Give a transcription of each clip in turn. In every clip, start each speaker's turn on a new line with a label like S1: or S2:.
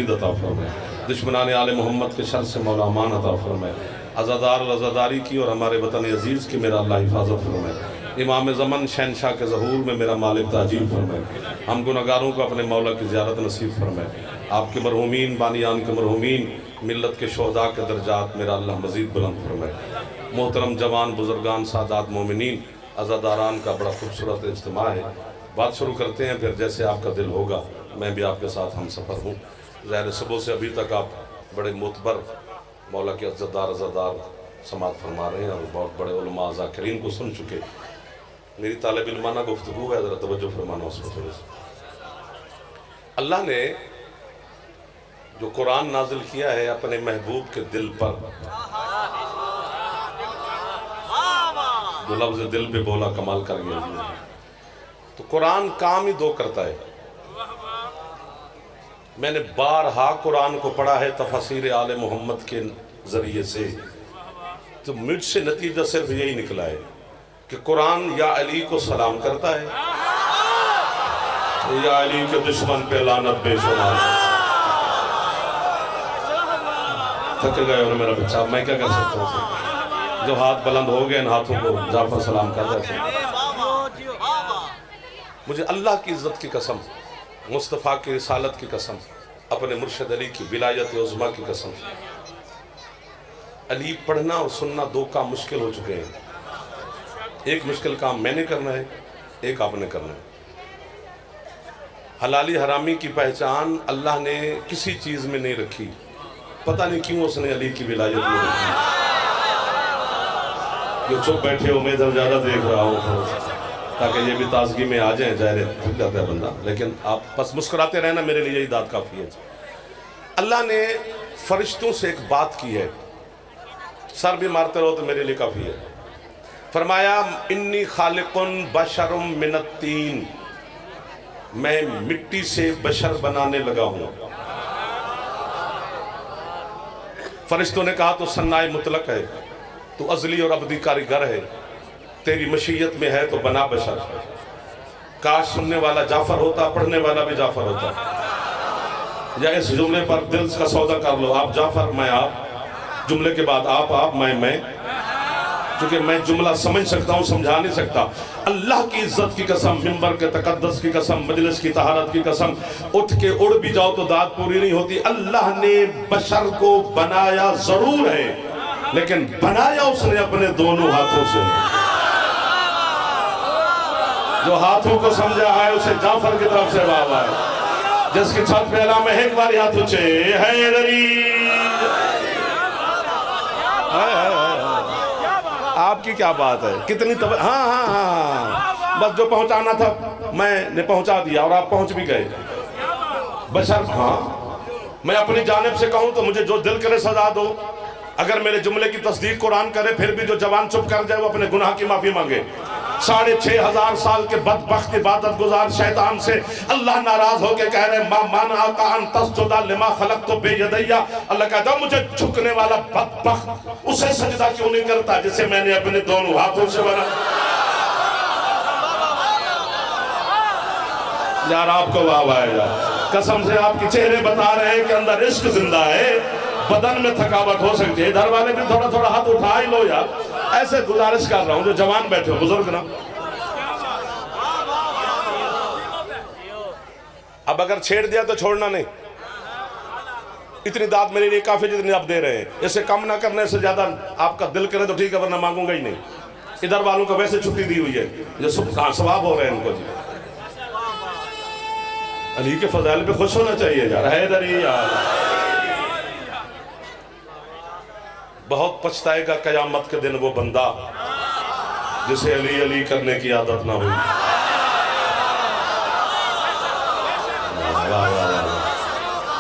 S1: मजीद अता फरमाए, दुश्मनान आले मोहम्मद के शर से मौला अमान अता फरमाए, अज़ादार अज़ादारी की और हमारे वतन अजीज़ की मेरा अल्लाह हिफाजत फरमाए, इमाम ज़मन शहनशाह के ज़हूर में मेरा मालिक ताजीब फरमाए, हम गुनहगारों को अपने मौला की ज़ियारत नसीब फरमाए, आपके मरहूमीन बानियान के मरहूमीन मिल्लत के शोहदा के दर्जात मेरा अल्लाह मज़ीद बुलंद फरमाए। मोहतरम जवान बुज़ुर्गान सादात मोमिनीन अज़ादारान का बड़ा खूबसूरत इज्तिमा है। बात शुरू करते हैं, फिर जैसे आपका दिल होगा मैं भी आपके साथ हम सफ़र हूँ। ज़ाहिर सुबह से अभी तक आप बड़े मोतबर मौला के अज़दार अज़ादार समात फरमा रहे हैं और बहुत बड़े उलमा ज़ाकिरीन को सुन चुके। मेरी तालिब इल्माना गुफ्तगू है, ज़रा तवज्जो फरमाना उसको थोड़ी सी। अल्लाह ने जो कुरान नाजिल किया है अपने महबूब के दिल पर, जो लफ्ज़ दिल पे बोला कमाल कर गया। तो कुरान काम ही दो करता है। मैंने बारहा कुरान को पढ़ा है तफसीर आले मोहम्मद के ज़रिए से, तो मुझसे नतीजा सिर्फ यही निकला है कि कुरान या अली को सलाम करता है या अली के दुश्मन पे लानत बेशुमार। थक गए और मेरा बच्चा, मैं क्या कर सकता हूँ? जो हाथ बुलंद हो गए इन हाथों को जाफर सलाम कर रहे थे। मुझे अल्लाह की इज्जत की कसम, मुस्तफ़ा की रिसालत की कसम, अपने मुर्शद अली की विलायत उज़्मा की कसम, अली पढ़ना और सुनना दो काम मुश्किल हो चुके हैं। एक मुश्किल काम मैंने करना है, एक आपने करना है। हलाली हरामी की पहचान अल्लाह ने किसी चीज़ में नहीं रखी, पता नहीं क्यों उसने अली की विलायत में रखी। जो चुप बैठे हो, मैं इधर ज़्यादा देख रहा हूँ ताकि ये भी ताजगी में आ जाए। ज़ाहिर थक जाता है बंदा, लेकिन आप बस मुस्कुराते रहना, मेरे लिए दाद काफ़ी है। अल्लाह ने फरिश्तों से एक बात की है, सर भी मारते रहो तो मेरे लिए काफ़ी है। फरमाया इन्नी खालिकुन बशरुम मिनत्तीन, मैं मिट्टी से बशर बनाने लगा हूँ। फरिश्तों ने कहा तो सन्नाए मुतलक है, तो अजली और अबदी कारीगर है, तेरी मशीयत में है तो बना बशर। काश सुनने वाला जाफर होता, पढ़ने वाला भी जाफर होता। या इस जुमले पर दिल का सौदा कर लो, आप जाफर मैं आप, जुमले के बाद आप मैं, क्योंकि मैं जुमला समझ सकता हूँ, समझा नहीं सकता। अल्लाह की इज्जत की कसम, मिंबर के तकद्दस की कसम, मजलिस की तहारत की कसम, उठ के उड़ भी जाओ तो दाद पूरी नहीं होती। अल्लाह ने बशर को बनाया जरूर है, लेकिन बनाया उसने अपने दोनों हाथों से। जो हाथों को समझा है उसे जाफर की तरफ से वाह है, जिसकी छत पे अला में एक बार हाथ ऊंचे हैदरी। आपकी क्या बात है, कितनी हाँ, बस जो पहुंचाना था मैंने पहुंचा दिया और आप पहुंच भी गए। बशर हाँ, मैं अपनी जानिब से कहूं तो मुझे जो दिल करे सजा दो। अगर मेरे जुमले की तस्दीक कुरान करे, फिर भी जो जवान चुप कर जाए वो अपने गुनाह की माफी मांगे। 6500 साल के बदबख्त इबादत गुजार शैतान से अल्लाह नाराज होके कह रहे मा माना का अन तस्जुदा लिमा खलक़तु बियदैया। अल्लाह कहता मुझे झुकने वाला बदबख्त उसे सजदा क्यों नहीं करता जिसे मैंने अपने दोनों हाथों से बना। यार आपको वाह वाह यार, कसम से आपके चेहरे बता रहे हैं कि अंदर इश्क जिंदा है, बदन में थकावट हो सकती है। इधर वाले भी थोड़ा थोड़ा हाथ उठा ही लो यार, ऐसे गुजारिश कर रहा हूं जो जवान बैठे हो बुजुर्ग ना। अब अगर छेड़ दिया तो छोड़ना नहीं। इतनी दाद मेरे लिए काफी जितनी आप दे रहे हैं, इससे कम ना करने से ज्यादा आपका दिल करे तो ठीक है, वरना मांगूंगा ही नहीं। इधर वालों को वैसे छुट्टी दी हुई है, जो सवाब हो रहे हैं इनको जी। अली के फजाइल पे खुश होना चाहिए यार, हैदरी यार। बहुत पछताएगा कयामत के दिन वो बंदा जिसे अली अली करने की आदत ना हुई।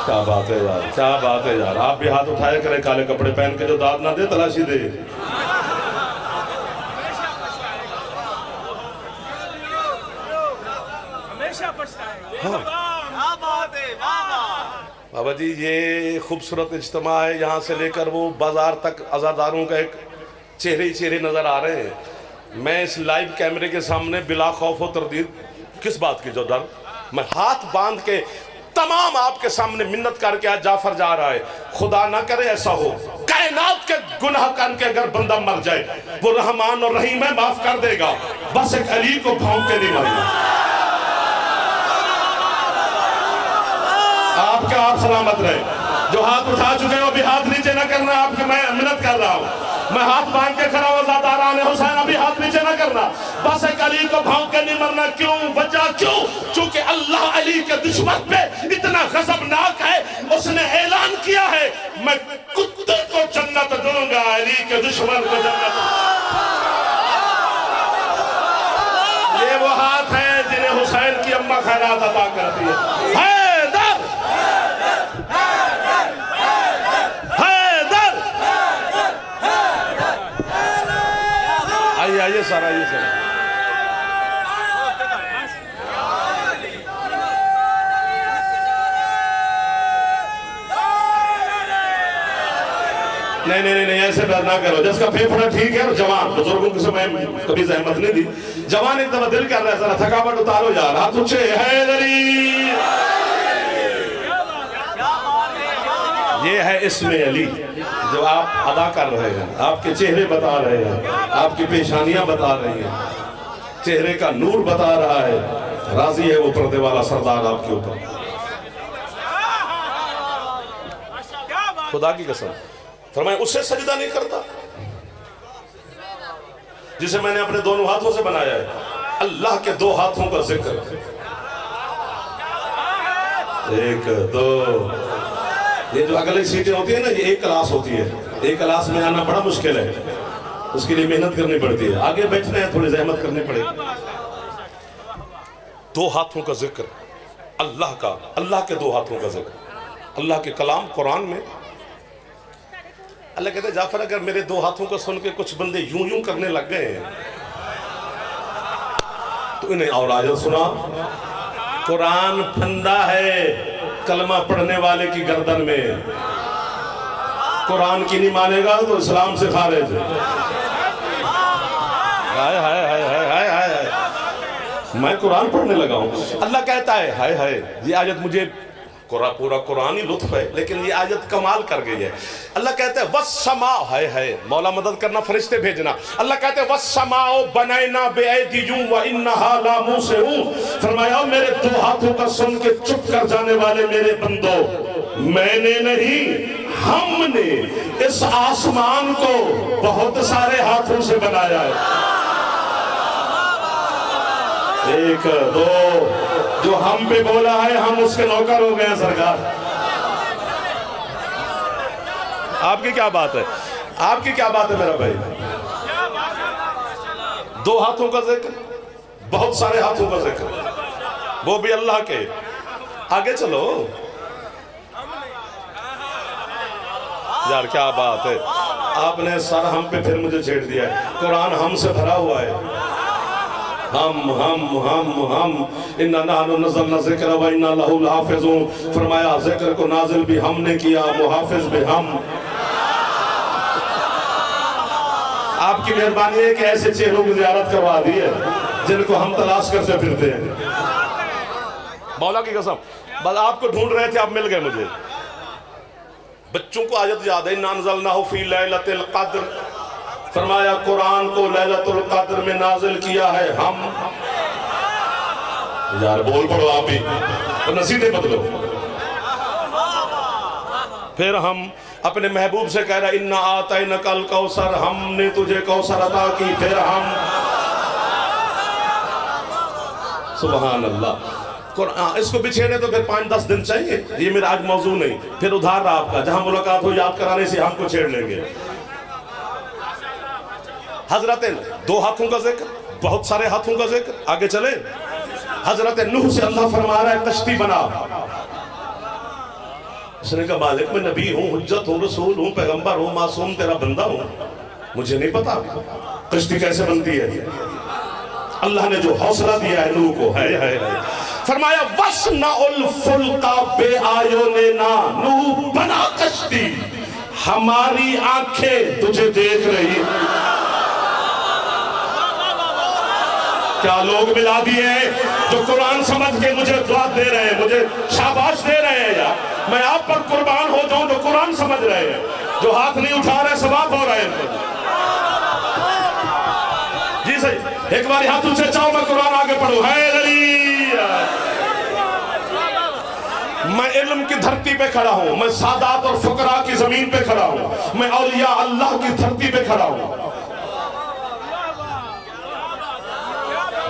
S1: क्या बात है यार, क्या बात है यार। आप भी हाथ उठाए करें, काले कपड़े पहन के जो दाद ना दे तलाशी दे। हाँ। बाबा जी ये खूबसूरत इज्तिमा है, यहाँ से लेकर वो बाजार तक अज़ादारों का एक चेहरे ही चेहरे नजर आ रहे हैं। मैं इस लाइव कैमरे के सामने बिला खौफ व तरदीद, किस बात की जो डर, मैं हाथ बांध के तमाम आपके सामने मिन्नत करके आज जाफर जा रहा है। खुदा ना करे ऐसा हो, कायनात के गुनाह करके अगर बंदा मर जाए, वो रहमान और रहीम है, माफ कर देगा। बस एक अली को भौंक के नहीं मरना। आपका आप सलामत रहे। जो हाथ उठा चुके हो अभी हाथ नीचे ना करना। आपके मैं मिन्नत कर रहा हूँ, मैं हाथ बांध के खड़ा हुआ, ज़ादारान हुसैन अभी हाथ नीचे ना करना। बस एक अली को भौंक के नहीं मरना। क्यों? वजह क्यों? चूंकि अल्लाह अली के दुश्मन पे इतना गज़बनाक है, उसने ऐलान किया है मैं कुत्ते को जन्नत दूंगा, अली के दुश्मन को जन्नत। ये वो हाथ है जिन्हें हुसैन की अम्मा खैरात अता करती है। आइए सारा, ये सारा नहीं ऐसे डर ना करो। जिसका फेफड़ा ठीक है, जवान बुजुर्गों के समय कभी जहमत नहीं दी। जवान एक दफा दिल कर रहा है, जरा थकावट उतारो यार, हाथ ऊंचे। हैदरी, ये है इसमें अली जो आप अदा कर रहे हैं। आपके चेहरे बता रहे हैं, आपकी पेशानियां बता रही हैं, चेहरे का नूर बता रहा है। राजी है वो पर्दे वाला सरदार आपके ऊपर। खुदा की कसम फरमाए, उससे सजदा नहीं करता जिसे मैंने अपने दोनों हाथों से बनाया है। अल्लाह के दो हाथों का जिक्र, एक दो, ये जो अगली सीटें होती है ना, ये एक क्लास होती है। एक क्लास में आना बड़ा मुश्किल है, उसके लिए मेहनत करनी पड़ती है। आगे बैठना है, थोड़ी जहमत करनी पड़ेगी। दो हाथों का जिक्र अल्लाह का, अल्लाह के दो हाथों का जिक्र। अल्लाह के कलाम कुरान में अल्लाह कहते हैं, जाफर अगर मेरे दो हाथों को सुन के कुछ बंदे यूं यूं करने लग गए हैं तो इन्हें और आयत सुना। कुरान फंदा है कलमा पढ़ने वाले की गर्दन में। कुरान की नहीं मानेगा तो इस्लाम से खारिज। हाय हाय हाय हाय हाय हाय, मैं कुरान पढ़ने लगा हूं। अल्लाह कहता है हाय हाय, ये आयत मुझे पूरा कुरान ही लुत्फ है, लेकिन ये आयत कमाल कर गई है। अल्लाह कहते हैं वस्समा, हाय हाय, मौला मदद करना, फरिश्ते भेजना। अल्लाह कहते हैं वस्समाओ बनैना बिअयदियुम व इन्नहा लामुसिऊन। फरमाया मेरे दो हाथों का सुन के चुप कर जाने वाले मेरे बंदो, मैंने नहीं हमने इस आसमान को बहुत सारे हाथों से बनाया है। एक दो, जो हम पे बोला है हम उसके नौकर हो गए सरकार। आपकी क्या बात है, आपकी क्या बात है मेरा भाई? दो हाथों का जिक्र, बहुत सारे हाथों का जिक्र, वो भी अल्लाह के। आगे चलो यार, क्या बात है। आपने सारा हम पे फिर मुझे छेड़ दिया है। कुरान हम से भरा हुआ है। हम इन्ना नहनु नज़्ज़लना ज़िक्र व इन्ना लहु लहाफ़िज़ून। फरमाया जिक्र को नाजिल भी हमने किया, मुहाफिज भी हम। आपकी मेहरबानी है कि ऐसे चेहरों की ज़ियारत करवा दी है जिनको हम तलाश करते फिरते हैं। मौला की कसम, बस आपको ढूंढ रहे थे, आप मिल गए मुझे। बच्चों को आयत याद है, इन्ना अंज़लनाहु फ़ी लैलतिल क़द्र। फरमाया कुरान को लैलतुल क़द्र में नाजिल किया है हम। यार बोल पड़ो आप भी, तो नसीबे बदलो। फिर हम अपने महबूब से कह रहे इन्ना आतैनकल कौसर, हमने तुझे कौसर अता की। फिर हम, सुभान अल्लाह। इसको बिछेड़े तो फिर 5-10 दिन चाहिए, ये मेरा आज मौजू नहीं। फिर उधार रहा आपका, जहां मुलाकात हो याद कराने से हमको छेड़ लेंगे। हजरत दो हाथों का जिक्र, बहुत सारे हाथों का जिक्र। आगे चले, हजरत नूह से अल्लाह फरमा रहा है कश्ती बना। उसने कहा मालिक मैं नबी हूँ, हुज्जत हूँ, रसूल हूँ, पैगंबर हूँ, मासूम तेरा बंदा हूँ, मुझे नहीं पता कश्ती कैसे बनती है। अल्लाह ने जो हौसला दिया है नूह को, है फरमाया वस्नउल फुल्का बिअयुनिना, नूह बना कश्ती, हमारी आंखें तुझे देख रही। क्या लोग मिला दिए जो कुरान समझ के मुझे दुआ दे रहे हैं, मुझे शाबाश दे रहे हैं। यार मैं आप पर कुर्बान हो जाऊं जो कुरान समझ रहे हैं, जो हाथ नहीं उठा रहे सवाब हो रहे हैं। जी सही, एक बार हाथ ऊंचे चाहो, मैं कुरान आगे पढ़ू। है मैं इल्म की धरती पे खड़ा हूं, मैं सादात और फुकरा की जमीन पे खड़ा हूं, मैं औलिया अल्लाह की धरती पे खड़ा हूं।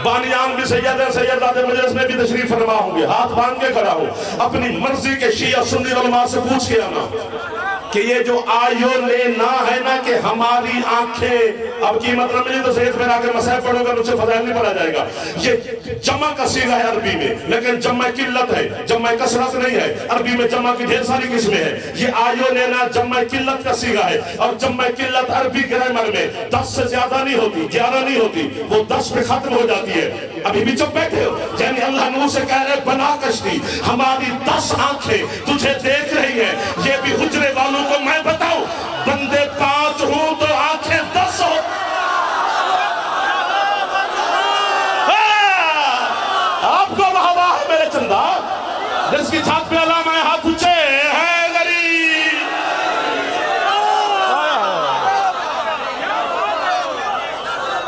S1: बानियान भी सैयदादे मजलिस में भी तशरीफ फरमा होंगे, हाथ बांध के खड़ा हूं। अपनी मर्जी के शिया सुन्नी उलमा से पूछ के आना कि ये जो आयो लेना है ना कि हमारी आंखें, अब की मतलब मिली तो सैयद मेरा आगे मसाइब पढ़ोगे मुझसे फजाइल नहीं पढ़ा जाएगा। ये जमा का सीगा है अरबी में, लेकिन जमा किल्लत है, जमा कसरत नहीं है। अरबी में जमा की ढेर सारी किस्में हैं। ये आयो लेना जमा किल्लत का सीगा है, और जमा किल्लत अरबी ग्रामर में 10 से ज्यादा नहीं होती, 11 नहीं होती, वो 10 पे खत्म हो जाती है। अभी भी चुप बैठे हो, यानी अल्लाह नूर से कह रहे बना कश्ती, हमारी 10 आंखें तुझे देख रही है। ये भी हुजरे वालों को मैं बताऊं, बंदे 5 हूं तो आंखें 10 हो। आपको वाह है मेरे चंदा, जिसकी छात पे अल्लाह मैं हाथ ऊंचे है गरीब।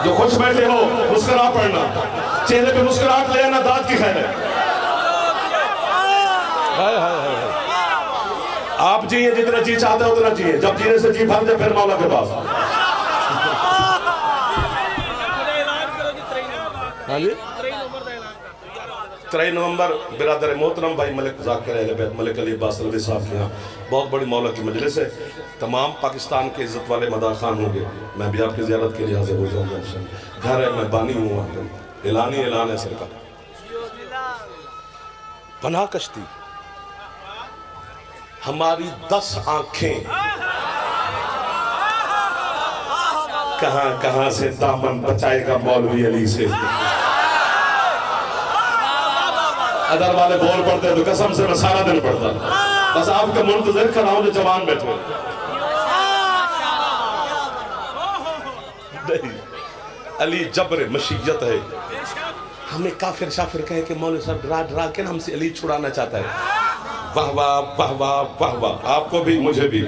S1: जो खुश बैठे हो मुस्कुरा पड़ना, चेहरे पे मुस्कुराहट ले आना, दाद की खैर है। आप जिए जितना जी चाहते हो उतना जिए, जब जीने से जी भर जाए फिर मौला के पास। हाँ जी, 3 नवंबर बिरादर मोहतरम भाई मलिक जाकिर अहले बैत मलिक अली अब्बास अलवी साहब के यहाँ बहुत बड़ी मौला की मजलिस है। तमाम पाकिस्तान के इज्जत वाले मदार खान होंगे, मैं भी आपकी ज़ियारत के लिए हाजिर हो जाऊँगा इंशाअल्लाह। घर है, मैं बानी हूँ, ऐलान है सरकार। पनाह कश्ती, हमारी 10 आंखें कहां कहां से दामन बचाएगा मौलवी अली से। अदर वाले बोल पड़ते तो कसम से मैं सारा दिन पढ़ता, बस आपका मुंतजर खड़ा हूं जो जवान बैठे। नहीं, अली जबर मशीयत है। हमें काफिर शाफिर कहे कि मौलवी साहब डरा डरा के हमसे अली छुड़ाना चाहता है। वाह वाह वाह वाह वाह वाह, आपको भी मुझे भी।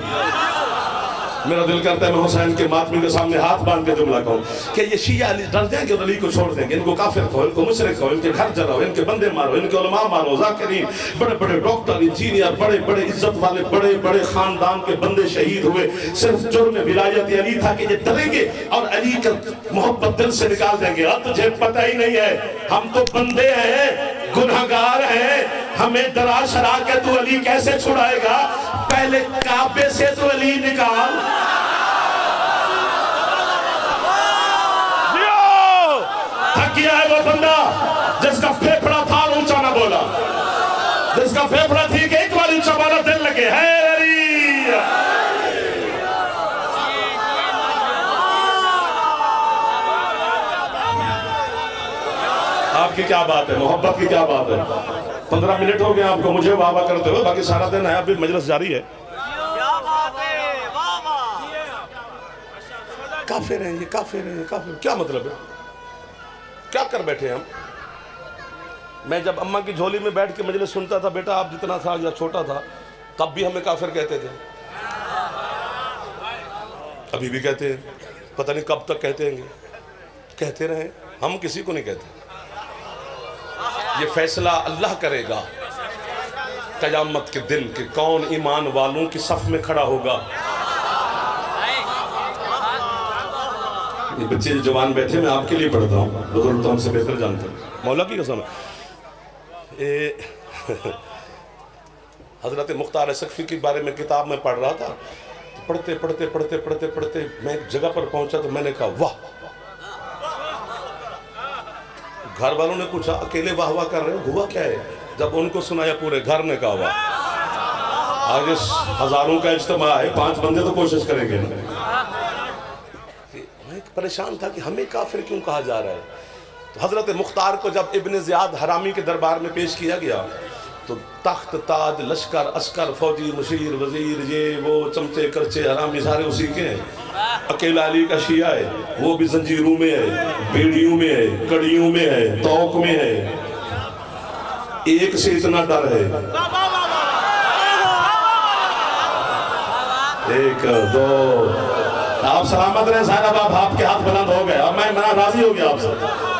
S1: मेरा दिल करता है मैं हुसैन के मातमी के सामने हाथ बांध के जुमला कहूं कि ये शिया अली डर जाएंगे और अली को छोड़ देंगे। इनको काफिर कहो, इनको मुशरिक कहो, इनके घर जलाओ, इनके बंदे मारो, इनके उलमा मारो, जाकिरीन, बड़े बड़े डॉक्टर, इंजीनियर, बड़े बड़े इज्जत वाले, बड़े बड़े खानदान के बंदे शहीद हुए। सिर्फ जुर्म विलायत अली था कि ये डरेंगे और अली का मोहब्बत दिल से निकाल देंगे। अब तुझे पता ही नहीं है, हम तो बंदे हैं, गुनहगार हैं, हमें डरा शरा के तू अली कैसे छुड़ाएगा? पहले काबे से तो अली निकाल। थकिया है वो बंदा जिसका फेफड़ा था ऊंचा ना बोला, जिसका फेफड़ा थी कि एक बार ऊंचा बोला दिल लगे है। आपकी क्या बात है, मोहब्बत की क्या बात है। 15 मिनट हो गए आपको मुझे वाह वाह करते हो, बाकी सारा दिन है, अभी मजलिस जारी है। काफिर हैं ये, काफिर हैं, काफिर क्या मतलब है? क्या कर बैठे हम? मैं जब अम्मा की झोली में बैठ के मजलिस सुनता था, बेटा आप जितना था या छोटा था तब भी हमें काफिर कहते थे, अभी भी कहते हैं, पता नहीं कब तक कहते हैं, कहते रहे, हम किसी को नहीं कहते। ये फैसला अल्लाह करेगा क़यामत के दिन कि कौन ईमान वालों की सफ में खड़ा होगा। ये बच्चे जवान बैठे, मैं आपके लिए पढ़ता हूँ, बुजुर्ग तो हमसे बेहतर जानते हैं, मौला की कसम है। हजरत मुख्तार सकफी के बारे में किताब में पढ़ रहा था, तो पढ़ते पढ़ते पढ़ते पढ़ते पढ़ते मैं एक जगह पर पहुंचा तो मैंने कहा वाह। घर वालों ने पूछा अकेले वाह वाह कर रहे हो, हुआ क्या है? जब उनको सुनाया पूरे घर ने कहा वाह। आगे हजारों का इज्तिमा है, 5 बंदे तो कोशिश करेंगे। मैं परेशान था कि हमें काफिर क्यों कहा जा रहा है। तो हजरत मुख्तार को जब इब्न ज़ियाद हरामी के दरबार में पेश किया गया तो तख्त ताज लश्कर अस्कर फौजी मुशीर वजीर ये वो चमचे करचे हरामी सारे उसी के हैं। अकेला अली का शिया है, वो भी जंजीरों में है, बेड़ियों में है, कड़ियों में है, तौक में है। एक से इतना डर है, एक दो। आप सलामत रहे साहब, आपके हाथ बुलंद हो गए। अब मैं राजी हो गया आपसे।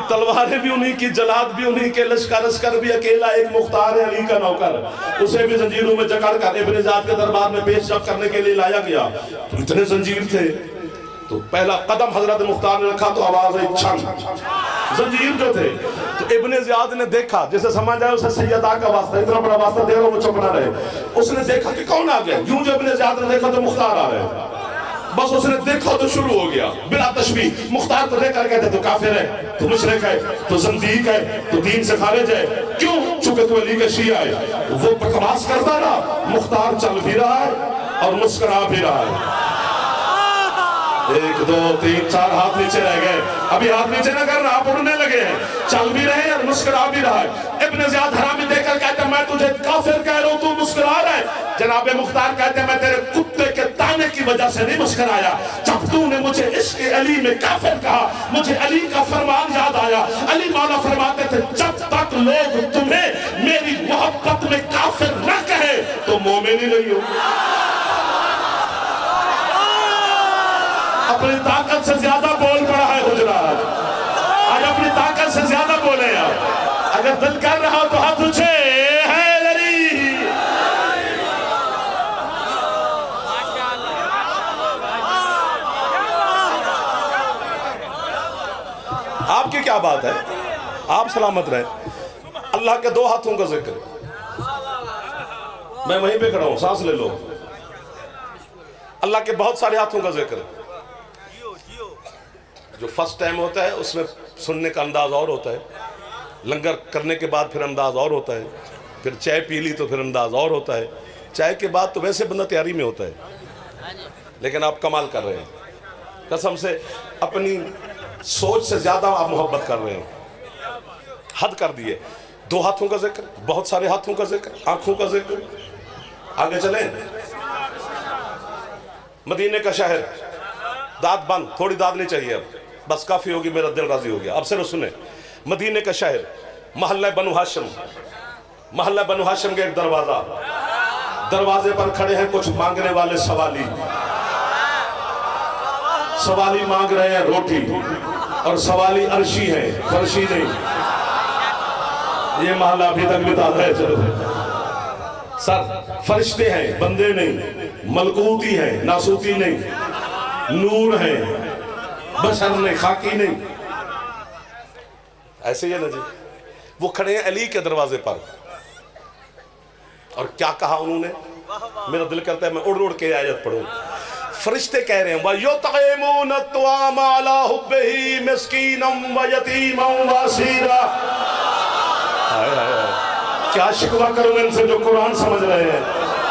S1: तलवारें भी उन्हीं की, जलाद भी उन्हीं के, लश्कर अस्कर भी अकेला एक मुख्तार है अली का नौकर, उसे भी जंजीरों में जकड़ कर इब्ने ज़ाद के दरबार में पेश करने के लिए लाया गया। तो इतने जंजीर थे, तो पहला कदम हजरत मुख्तार ने रखा तो आवाज आई छन, जंजीर जो थे। तो इब्ने ज़ाद ने देखा, जैसे समझ आया उसे सैयदा का वास्ता, इतना बड़ा वास्ता दे रहा वो चुप ना रहे। उसने देखा कि कौन आ गया, यूं जो इब्ने ज़ाद ने देखा तो मुख्तार आ रहे। बस उसने देखा तो शुरू हो गया बिला तशबीह। मुख्तार को देखकर कहते तो काफिर है, तो मुशरिक है, तो ज़ंदीक है, तो दीन से खारिज है। क्यों? चूंकि तू अली का शिया है। वो बकवास करता रहा, मुख्तार चल भी रहा है और मुस्कुरा भी रहा है। 1 2 3 4 हाथ नीचे रह गए। अभी हाथ नीचे न करना, आप उड़ने लगे हैं। चल भी रहे हैं और मुस्कुरा भी रहा है। इब्ने ज़ियाद हरामी देखकर कहते मैं तुझे काफिर कह रहा हूं, तू मुस्कुरा रहा है। जनाब मुख्तार कहते मैं तेरे कुत्ते के ताने की वजह से नहीं मुस्कुराया। जब तूने मुझे इश्क अली में काफिर कहा, मुझे अली का फरमान याद आया। अली मौला फरमाते थे जब तक लोग तुम्हें मेरी मोहब्बत में काफिर न कहे तो मोमिन ही नहीं हो। अपनी ताकत से ज्यादा बोल पड़ा है हुजरात, आज अपनी ताकत से ज्यादा बोले आप। अगर दिल कर रहा हो तो हाथ उठे, आपकी क्या बात है, आप सलामत रहे। अल्लाह के 2 हाथों का जिक्र, मैं वहीं पे खड़ा हूं, सांस ले लो। अल्लाह के बहुत सारे हाथों का जिक्र। जो फर्स्ट टाइम होता है उसमें सुनने का अंदाज और होता है, लंगर करने के बाद फिर अंदाज और होता है, फिर चाय पी ली तो फिर अंदाज और होता है। चाय के बाद तो वैसे बंदा तैयारी में होता है, लेकिन आप कमाल कर रहे हैं। कसम से अपनी सोच से ज्यादा आप मोहब्बत कर रहे हैं, हद कर दिए। 2 हाथों का जिक्र, बहुत सारे हाथों का जिक्र, आंखों का जिक्र। आगे चलें। मदीने का शहर, दाद बंद, थोड़ी दाद नहीं चाहिए अब, बस काफी होगी, मेरा दिल राजी हो गया। अब सिर्फ सुने। मदीने का शहर, मोहल्ला बनु हाशिम, मोहल्ला बनु हाशिम के एक दरवाजा, दरवाजे पर खड़े हैं कुछ मांगने वाले सवाली। सवाली मांग रहे हैं रोटी, और सवाली अर्शी है, फर्शी नहीं। ये मोहल्ला अभी तक बिता है। चलो सर, फरिश्ते हैं, बंदे नहीं, मलकूती है, नासूती नहीं, नूर है, बशर नहीं, खाकी नहीं। ऐसे ही है ना जी। वो खड़े हैं अली के दरवाजे पर, और क्या कहा उन्होंने, मेरा दिल करता है मैं उड़ उड़ के आयत पढ़ूं। फरिश्ते कह रहे हैं वयुतइमून अत्वाम अला हुब्बिही मिस्कीनम व यतीमम व असीरा। क्या शिकवा करूं इनसे जो कुरान समझ रहे हैं।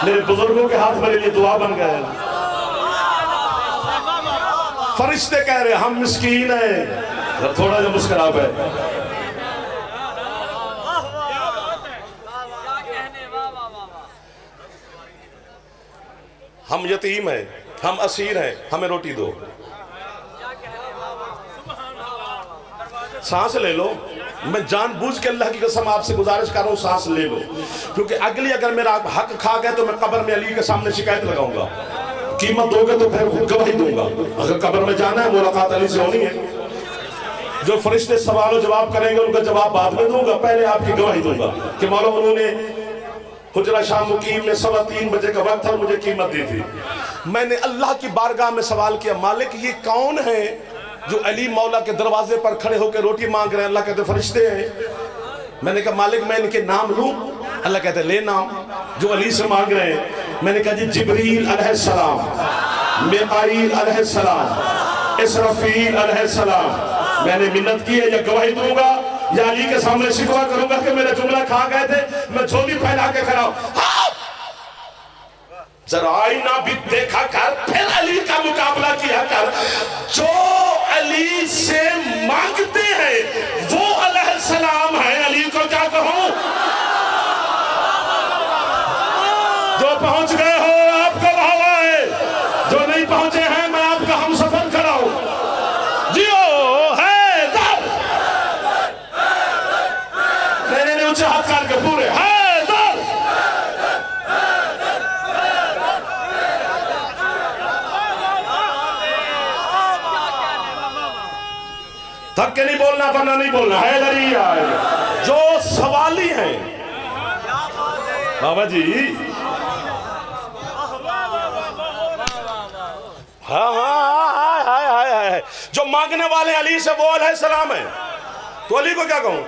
S1: मेरे बुजुर्गों के हाथ मेरे लिए दुआ बन गए। फरिश्ते कह रहे हैं हम मिस्कीन हैं, थोड़ा जो मुस्कुरा पे। हम यतीम हैं, हम असीर हैं, हमें रोटी दो। सांस ले लो। मैं जानबूझ के अल्लाह की कसम आपसे गुजारिश कर रहा हूं, सांस ले लो, क्योंकि अगली अगर मेरा हक खा गए तो मैं कब्र में अली के सामने शिकायत लगाऊंगा। कीमत दोगे तो फिर गवाही दूंगा। अगर कब्र में जाना है, मुलाकात अली से होनी है। जो फरिश्ते सवाल जवाब करेंगे उनका जवाब बाद में दूंगा, पहले आपकी गवाही दूंगा कि मौला उन्होंने हुजरा शाह मुकीम में 3:15 बजे का वक्त था, मुझे कीमत दी थी। मैंने अल्लाह की बारगाह में सवाल किया, मालिक ये कौन है जो अली मौला के दरवाजे पर खड़े होकर रोटी मांग रहे हैं? अल्लाह कहते फरिश्ते हैं। मैंने कहा मालिक मैं इनके नाम लूं? अल्लाह कहते ले नाम जो अली से मांग रहे हैं। मैंने कहा जी जिब्रील अलैहिस्सलाम, मिकाईल अलैहिस्सलाम, इसराफील अलैहिस्सलाम। मैंने मिन्नत की है, या गवाही दूंगा या अली के सामने शिकवा करूंगा कि मेरा जुमला खा गए थे, मैं झोली फैला के खड़ा हूं। जरा आईना भी देखा कर, फिर अली का मुकाबला किया कर। जो अली से मांगते हैं वो अलैहिस्सलाम है। अली को क्या कहूं? जो पहुंच गए हो आपका भावा है, जो नहीं पहुंचे हैं मैं आपका हम सफर कराऊं। जियो है दर, नहीं ऊंचे हाथ करके पूरे है दर। थक के नहीं बोलना, वरना नहीं बोलना है दरिया जो सवाली है बाबा जी। हाँ हाँ हाय हाय हाय, जो मांगने वाले अली से वो अलैहिस्सलाम है, तो अली को क्या कहूं?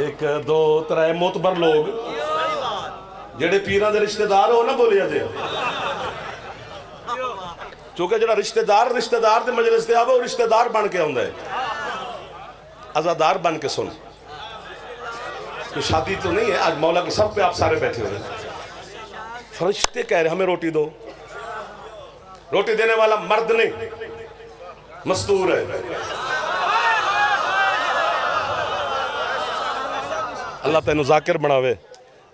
S1: एक दो त्रै मोतबर लोग जेड़े पीरां दे रिश्तेदार हो ना बोलिया जे, क्योंकि जरा रिश्तेदार दे मजलिस ते आवे वो रिश्तेदार बन के आउंदा है, आजादार बन के सुन। तो शादी तो नहीं है आज मौला के सब पे आप सारे बैठे हुए हैं। फरिश्ते कह रहे हमें रोटी दो, रोटी देने वाला मर्द नहीं मस्तूर है। अल्लाह तेनू जाकिर बनावे,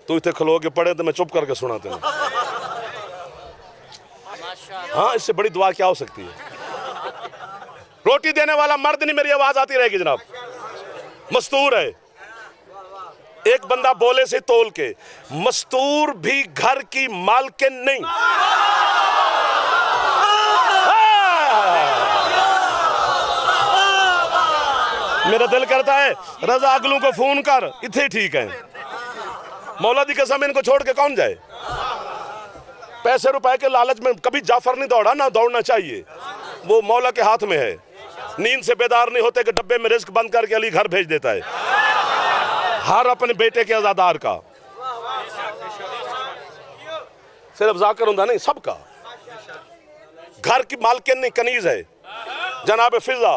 S1: तू इतने खलो के पढ़े तो मैं चुप करके सुना तेन। हाँ इससे बड़ी दुआ क्या हो सकती है? रोटी देने वाला मर्द नहीं, मेरी आवाज आती रहेगी जनाब, मस्तूर है। एक बंदा बोले से तोल के, मस्तूर भी घर की मालकिन नहीं। मेरा दिल करता है रजा अगलू को फोन कर, इतने ठीक है। मौला दी कसम इनको छोड़ के कौन जाए? पैसे रुपए के लालच में कभी जाफर नहीं दौड़ा, ना दौड़ना चाहिए, वो मौला के हाथ में है। नींद से बेदार नहीं होते कि डब्बे में रिस्क बंद करके अली घर भेज देता है। हर अपने बेटे के आजादार का, सिर्फ जाकिर हुंदा नहीं सबका। घर की मालकिन नहीं कनीज है जनाब फिजा।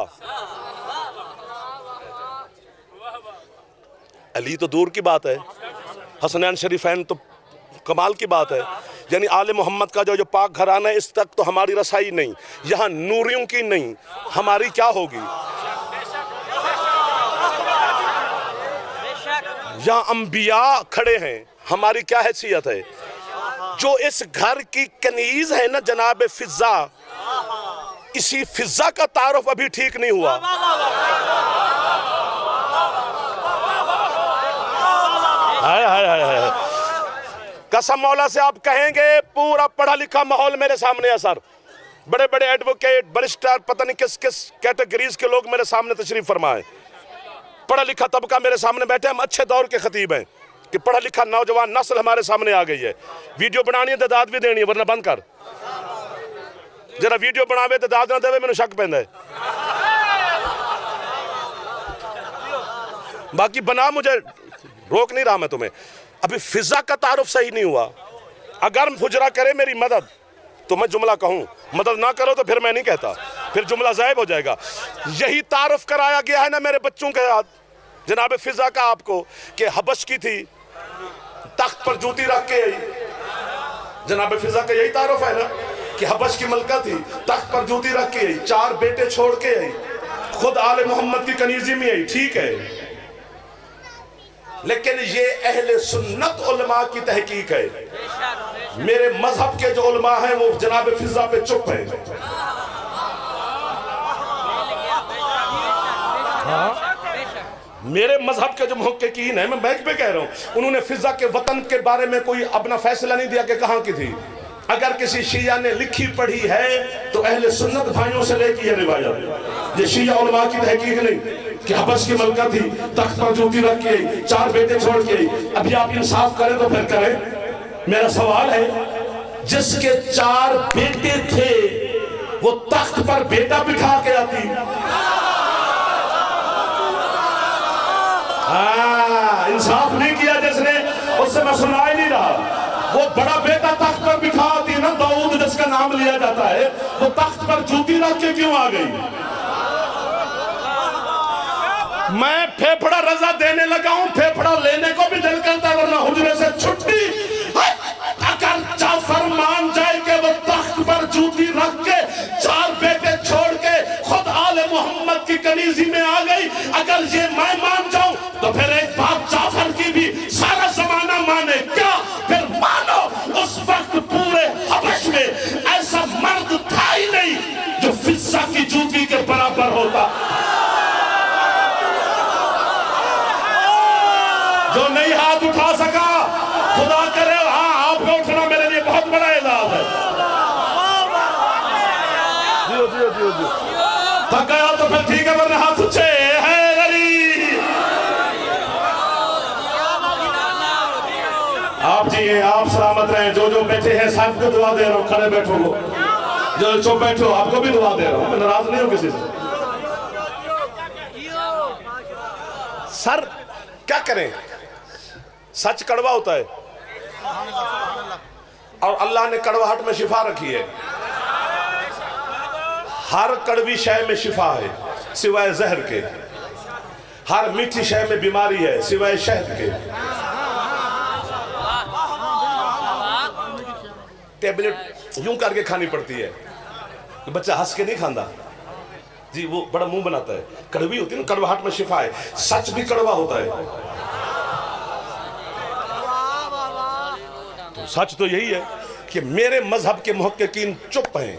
S1: अली तो दूर की बात है, हसनैन शरीफैन तो कमाल की बात है। यानी आले मोहम्मद का जो पाक घराना है, इस तक तो हमारी रसाई नहीं, यहाँ नूरियों की नहीं, हमारी क्या होगी? यहाँ अंबिया खड़े हैं, हमारी क्या हैसियत है? जो इस घर की कनीज है ना जनाब फिजा, इसी फिजा का तारुफ अभी ठीक नहीं हुआ। हाय हाय हाय हाय, कसम मौला से आप कहेंगे पूरा पढ़ा लिखा माहौल मेरे सामने है सर। बड़े बड़े एडवोकेट, बैरिस्टर, पता नहीं किस किस कैटेगरीज के लोग मेरे सामने तशरीफ फरमाए। पढ़ा लिखा तबका मेरे सामने बैठे, हम अच्छे दौर के खतीब हैं कि पढ़ा लिखा नौजवान नस्ल हमारे सामने आ गई है। वीडियो बनानी है तो दाद भी देनी है, वरना बंद कर। जरा वीडियो बनावे तो दाद ना देवे, मैंने शक पैंदा है। बाकी बना, मुझे रोक नहीं रहा मैं तुम्हें। अभी फिजा का तारुफ सही नहीं हुआ। अगर फुजरा करे मेरी मदद तो मैं जुमला कहूँ, मदद ना करो तो फिर मैं नहीं कहता, फिर जुमला ज़ायब हो जाएगा। यही तारुफ कराया गया है ना मेरे बच्चों के साथ जनाब फिजा का आपको, कि हबश की थी, तख्त पर जूती रख के आई। जनाब फिजा का यही तारुफ है ना कि हबश की मलका थी, तख्त पर जूती रख के आई, 4 बेटे छोड़ के आई, खुद आले मोहम्मद की कनीजी में आई। ठीक है, लेकिन ये अहले सुन्नत उलमा की तहकीक है। मेरे मजहब के जो उलमा हैं वो जनाब फिजा पे चुप है। मेरे मजहब के जो मुहक्किकीन हैं, मैं बैक पे कह रहा हूँ, उन्होंने फिजा के वतन के बारे में कोई अपना फैसला नहीं दिया कि कहाँ की थी। अगर किसी शिया ने लिखी पढ़ी है तो अहले सुन्नत भाइयों से लेके ये रिवायत, ये शिया उलमा की तहकीक नहीं कि हबश की मलका थी, तख्त पर जूती रख के आई, 4 बेटे छोड़ के आई। अभी आप इंसाफ करें तो फिर करें। मेरा सवाल है, जिसके 4 बेटे थे वो तख्त पर बेटा बिठा के आती। इंसाफ नहीं किया जिसने, उससे मैं सुना ही नहीं रहा। वो बड़ा बेटा तख्त पर बिठा आती ना, दाऊद जिसका नाम लिया जाता है, वो तख्त पर जूती रख के क्यों आ गई? मैं फेफड़ा रजा देने लगा हूं, फेफड़ा लेने को भी दिल करता है, वरना हुजरे से छुट्टी। अगर जाफर मान जाए कि वो तख्त पर जूती रख के 4 बेटे छोड़ के खुद आले मोहम्मद की कनीजी में आ गई, अगर ये मैं मान जाऊं तो फिर एक बात जाफर की भी सारा जमाना मान आप जिए, आप सलामत रहे। जो बैठे हैं सबको दुआ दे रहा हूँ, खड़े बैठो वो जो चुप बैठो, आपको भी दुआ दे रहा हूँ, मैं नाराज नहीं हूँ किसी से। सर क्या करें, सच कड़वा होता है और अल्लाह ने कड़वाहट में शिफा रखी है। हर कड़वी शय में शिफा है सिवाय जहर के, हर मीठी शय में बीमारी है सिवाय शहद के। टेबलेट यूं करके खानी पड़ती है, तो बच्चा हंस के नहीं खांदा जी, वो बड़ा मुंह बनाता है। कड़वी होती है ना, कड़वाहट में शिफा है। सच भी कड़वा होता है। तो सच तो यही है कि मेरे मजहब के मुहक्किकीन चुप हैं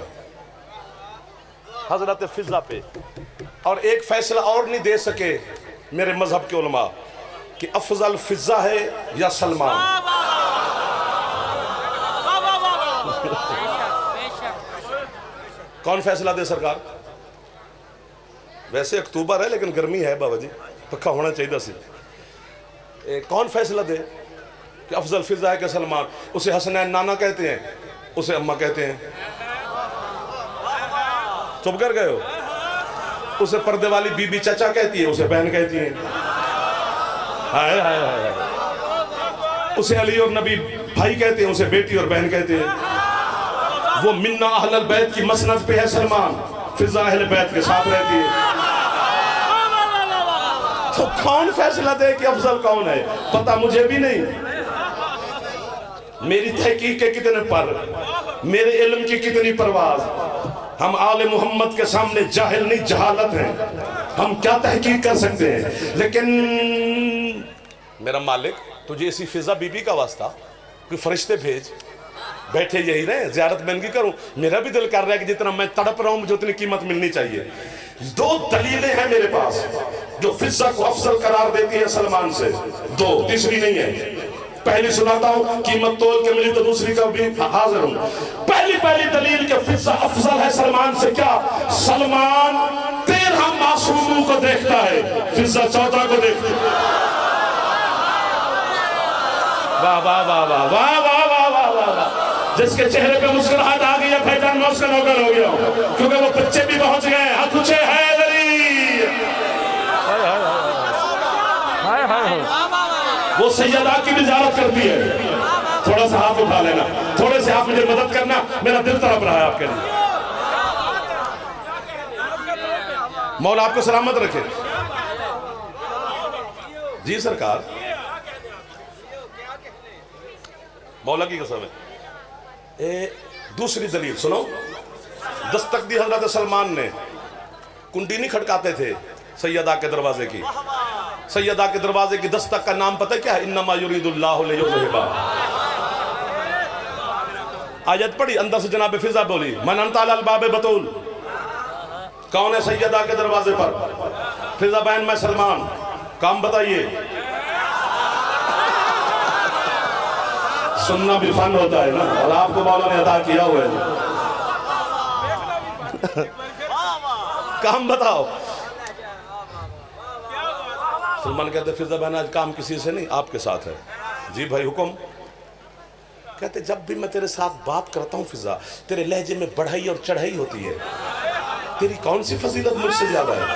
S1: हजरत फिजा पे, और एक फैसला और नहीं दे सके मेरे मजहब के उलमा कि अफजल फिजा है या सलमान। कौन फैसला दे सरकार? वैसे अक्टूबर है लेकिन गर्मी है बाबा जी, पक्का होना चाहिए सी। कौन फैसला दे कि अफजल फिजा है कि सलमान? उसे हसनैन नाना कहते हैं, उसे अम्मा कहते हैं। चुप कर गए हो। उसे पर्दे वाली बीबी चाचा कहती है, उसे बहन कहती है। हाय हाय हाय। उसे अली और नबी भाई कहते हैं, उसे बेटी और बहन कहते हैं। वो मिन्ना अहलल बैत की मसनद पे है सलमान, फिजा अहले बैत के साथ रहती है। तो कौन फैसला दे कि अफजल कौन है? पता मुझे भी नहीं। मेरी तहकीक के कितने पर, मेरे इल्म की कितनी परवाज। हम आले मोहम्मद के सामने जाहिल नहीं, जहालत है। हम क्या तहकीक कर सकते हैं? लेकिन मेरा मालिक तुझे इसी फिजा बीबी का वास्ता कोई फरिश्ते भेज, बैठे यही रहे, ज़ियारत मैं इनकी करूं। मेरा भी दिल कर रहा है कि जितना मैं तड़प रहा हूं मुझे उतनी कीमत मिलनी चाहिए। दो दलीलें हैं मेरे पास जो फिजा को अफजल करार देती है सलमान से, दो, तीसरी नहीं है। पहली सुनाता हूं, कीमत तोल के मिली तो दूसरी का भी हाजिर हूं। पहली दलील के फिजा अफजल है सलमान से। क्या? सलमान 13 मासूमों को देखता है, फिजा 14 को देखता है। वाह वाह वाह वाह वाह वाह वाह वाह वाह वाह। जिसके चेहरे पे मुस्कुराहट आ गई है, फैजान मैं उसका नौकर हो गया हूं, क्योंकि वो बच्चे भी पहुंच गए। हाथ ऊंचे हैदरी। वो सैयदा की भी ज़ियारत करती है। थोड़ा सा हाथ उठा लेना, थोड़े से आप मुझे मदद करना, मेरा दिल तड़प रहा है आपके लिए। मौला आपको सलामत रखे। जी सरकार, मौला की कसम है। दूसरी दलील सुनो। दस्तक दी हजरत सलमान ने। कुंडी नहीं खड़काते थे सैयदा के दरवाजे की। सैयदा के दरवाजे की दस्तक का नाम पता क्या है? इन्नमा युरीदुल्लाहु लियुज़हिबा। आयत पढ़ी, अंदर से जनाब फिजा बोली, मन अंता अल बाब बतूल। कौन है सैयदा के दरवाजे पर? फिजा बहन मैं सलमान। काम बताइए। सुनना भी फन होता है ना, और आपको मौला ने अदा किया हुआ है। काम बताओ। सलमान कहते फिजा बहन आज काम किसी से नहीं, आपके साथ है। जी भाई हुक्म। कहते जब भी मैं तेरे साथ बात करता हूँ फिजा, तेरे लहजे में बढ़ाई और चढ़ाई होती है। तेरी कौन सी फजीलत मुझसे ज्यादा है?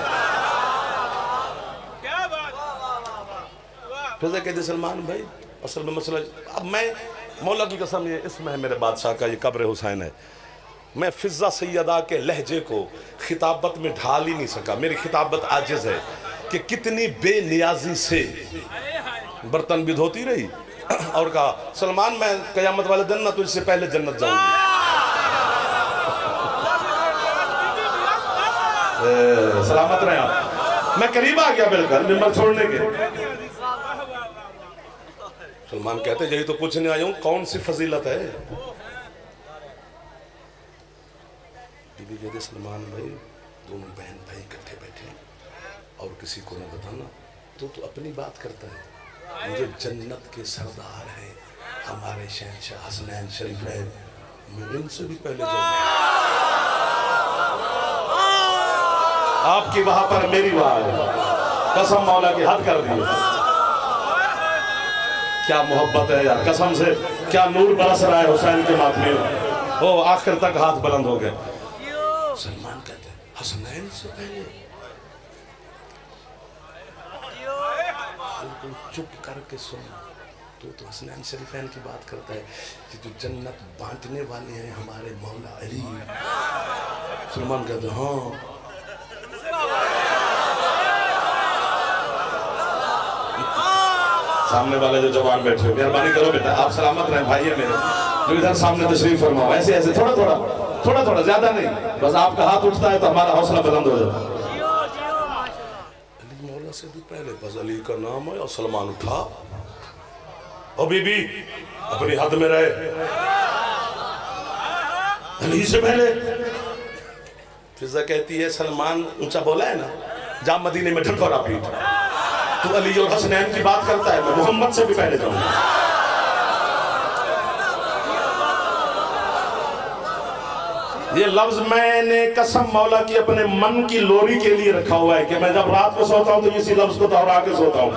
S1: फिजा कहते सलमान भाई असल में मसला, अब मैं मौला की कसम, ये इसमें है मेरे बादशाह का, ये कब्र हुसैन है। मैं फिजा सैयदा के लहजे को खिताबत में ढाल ही नहीं सका। मेरी खिताबत आजिज है कि कितनी बेनियाजी से बर्तन भी धोती रही और कहा सलमान मैं कयामत वाले दिन ना तुझसे पहले जन्नत जाऊंगी। सलामत रहे आप। मैं करीब आ गया बिल्कुल मिंबर छोड़ने के। सलमान कहते यही तो पूछने आया हूं, कौन सी फजीलत है? बीबी कहते सलमान भाई दोनों बहन भाई इकट्ठे बैठे और किसी को न बताना। तो अपनी बात करता है। मुझे जन्नत के सरदार हैं हमारे शहंशाह हसनैन शरीफ है, मैं इनसे भी पहले जाऊंगा। आपकी वहां पर मेरी वहां है। कसम मौला की हद कर दी। क्या मोहब्बत है यार, कसम से क्या नूर बरस रहा है हुसैन के माथे में। वो आखिर तक हाथ बुलंद हो गए। सलमान कहते हैं हसनैन से पहले, बिल्कुल चुप करके सुन, तो हसनैन शरीफैन की बात करता है कि जो जन्नत बांटने वाले हैं हमारे मौला अली। सलमान कहते हैं हाँ। सामने वाले जो जवान बैठे हो, मेहरबानी करो बेटा, आप सलामत रहें भाई है मेरे, जो इधर सामने तशरीफ फरमाओ। ऐसे ऐसे थोड़ा थोड़ा थोड़ा थोड़ा, ज्यादा नहीं, बस आपका हाथ उठता है तो हमारा हौसला बुलंद हो जाता है। अली मौला से भी पहले बस अली का नाम है और सलमान उठा। ओ बीबी अपनी हद में रहे, अली से पहले। फिजा कहती है सलमान ऊंचा बोला है ना, जा मदीने में ढकोरा पीट, तू अली और हसनैन की बात करता है, मैं मोहम्मद से भी पहले जाऊंगा। ये लफ्ज मैंने कसम मौला की अपने मन की लोरी के लिए रखा हुआ है कि मैं जब रात को सोता हूं तो इसी लफ्ज को दोहरा के सोता हूं।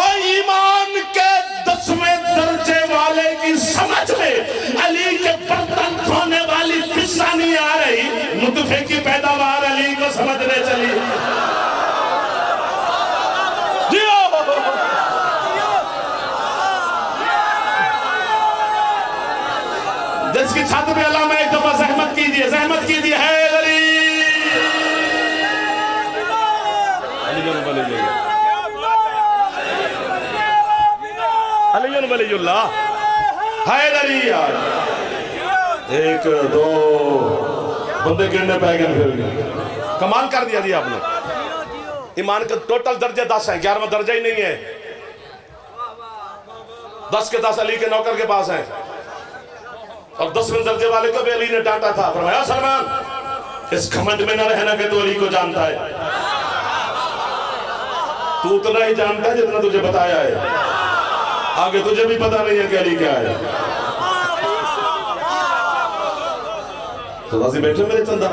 S1: और ईमान के 10वें दर्जे वाले की समझ में अली के बर्तन धोने वाली फिजा नहीं आ रही, नुतफे की पैदावार अली को समझने चली। जिसकी छत पे अल्लाह में एक दफा जहमत कीजिए, जहमत कीजिए। है अली वलीउल्लाह, हैदरी यार। एक दो बंदे गिरने पै गए, फिर कमाल कर दिया जी आपने। ईमान के टोटल दर्जे 10 हैं, 11वां दर्जा ही नहीं है। 10 के 10 अली के नौकर के पास हैं, और 10वें दर्जे वाले को भी अली ने डांटा था। फरमाया सलमान इस घमंड में न रहना कि तू अली को जानता है, तू उतना ही जानता है जितना तुझे बताया है, आगे तुझे भी पता नहीं है कि अली क्या है। तो राजी बैठे मेरे चंदा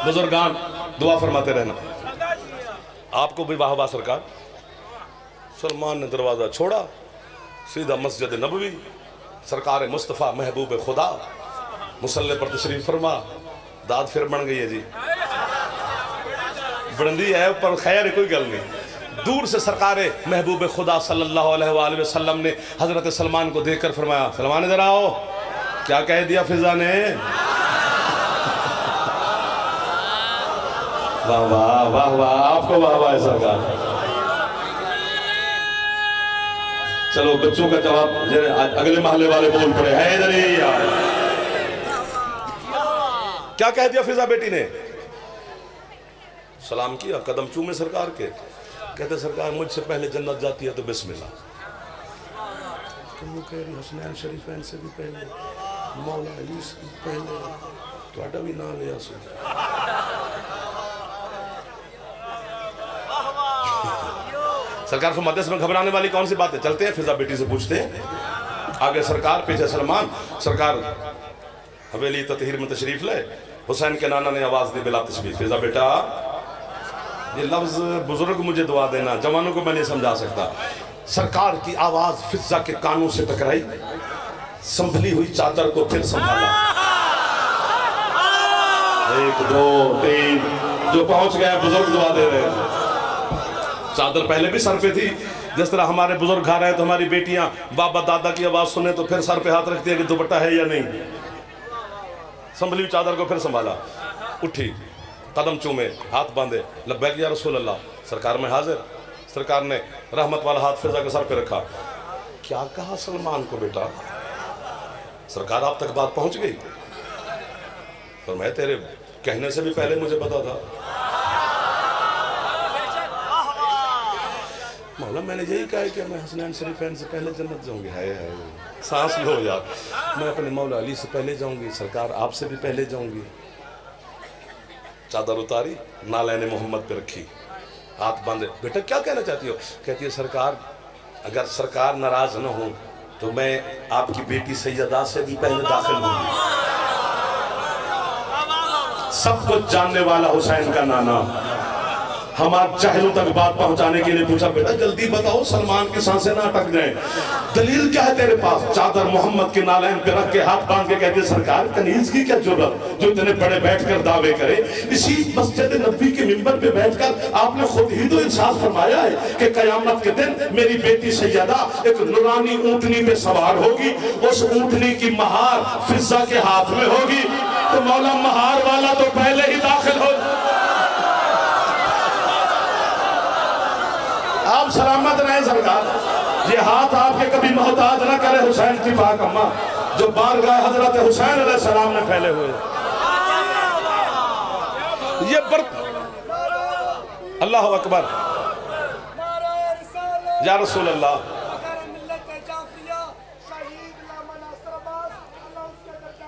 S1: बुजुर्गान, दुआ फरमाते रहना। आपको भी वाह वाह सरकार। सलमान ने दरवाजा छोड़ा, सीधा मस्जिद नबवी, सरकार मुस्तफ़ा महबूब खुदा मुसल्ले पर तशरीफ फरमा। दाद फिर बन गई है जी, बुलंदी है पर खैर कोई गल नहीं। दूर से सरकार महबूब खुदा सल्लल्लाहु अलैहि वसल्लम ने हजरत सलमान को देखकर फरमाया सलमान इधर आओ। क्या कह दिया फिजा ने? वाह वाह वाह वाह, आपको वाह वाह है सरकार। चलो बच्चों का जवाब अगले महल्ले वाले बोल पड़े हैं इधर ही यार। क्या कह दिया फिजा बेटी ने? सलाम किया, कदम चूमे सरकार के, कहते सरकार मुझसे पहले जन्नत जाती है तो बिस्मिल्लाह। तुम कह रही हसनैन शरीफैन से भी पहले, मौला अली से भी पहले, तो भी ना लिया सो। सरकार फरमाते इसमें घबराने वाली कौन सी बात है? चलते हैं फिजा बेटी से पूछते हैं। आगे सरकार, पीछे सलमान। सरकार हवेली ततहीर में तशरीफ ले, हुसैन के नाना ने आवाज दी बिला तशरीफ, फिजा बेटा ये लफ्ज बुजुर्ग मुझे दुआ देना, जवानों को मैं नहीं समझा सकता। सरकार की आवाज फिजा के कानों से टकराई, संभली हुई चादर को फिर संभाला। 1 2 3 जो पहुंच गए बुजुर्ग दुआ दे रहे हैं। चादर पहले भी सर पे थी, जिस तरह हमारे बुजुर्ग घर आए तो हमारी बेटियां बाबा दादा की आवाज सुने तो फिर सर पे हाथ रखती है कि दुपट्टा है या नहीं। संभली हुई चादर को फिर संभाला, उठी, कदम चूमे, हाथ बांधे, लब्बैक या रसूल अल्लाह, सरकार में हाजिर। सरकार ने रहमत वाला हाथ फिजा के सर पे रखा। क्या कहा सलमान को बेटा? सरकार आप तक बात पहुंच गई? तो मैं तेरे कहने से भी पहले मुझे पता था। मौला मैंने यही कहा कि मैं हसनैन शरीफैन से पहले जन्नत जाऊंगी। है सांस लो यार, मैं अपने मौला अली से पहले जाऊंगी, सरकार आपसे भी पहले जाऊंगी। चादर उतारी, नालैने मोहम्मद पे रखी, हाथ बांधे। बेटा क्या कहना चाहती हो? कहती है सरकार अगर सरकार नाराज न हो तो मैं आपकी बेटी सैयदा से भी पहले दाखिल होंगी। सब कुछ जानने वाला हुसैन का नाना, हमारे चहलों तक बात पहुंचाने के लिए पूछा, बेटा जल्दी बताओ सलमान की सांसें ना अटक जाए, दलील क्या है तेरे पास? चादर मोहम्मद के नालैन पे रख के हाथ बांध के कहते सरकार कनीज की क्या जरूरत जो इतने बड़े बैठकर दावे करे। इसी मस्जिद नबी के मिंबर पे बैठकर आपने खुद ही तो इरशाद फरमाया है कि कयामत के दिन मेरी बेटी सैयदा एक नूरानी ऊंटनी पे सवार होगी, उस ऊंटनी की महार फिजा के हाथ में होगी, तो मौला महार वाला तो पहले ही दाखिल हो। आप सलामत रहे सरकार, ये हाथ आपके कभी मोहताज ना करे हुसैन की पाक अम्मा जो बारगाह हजरत हुसैन अलैहि सलाम में फैले हुए। ये अल्लाह अकबर या रसूल अल्लाह।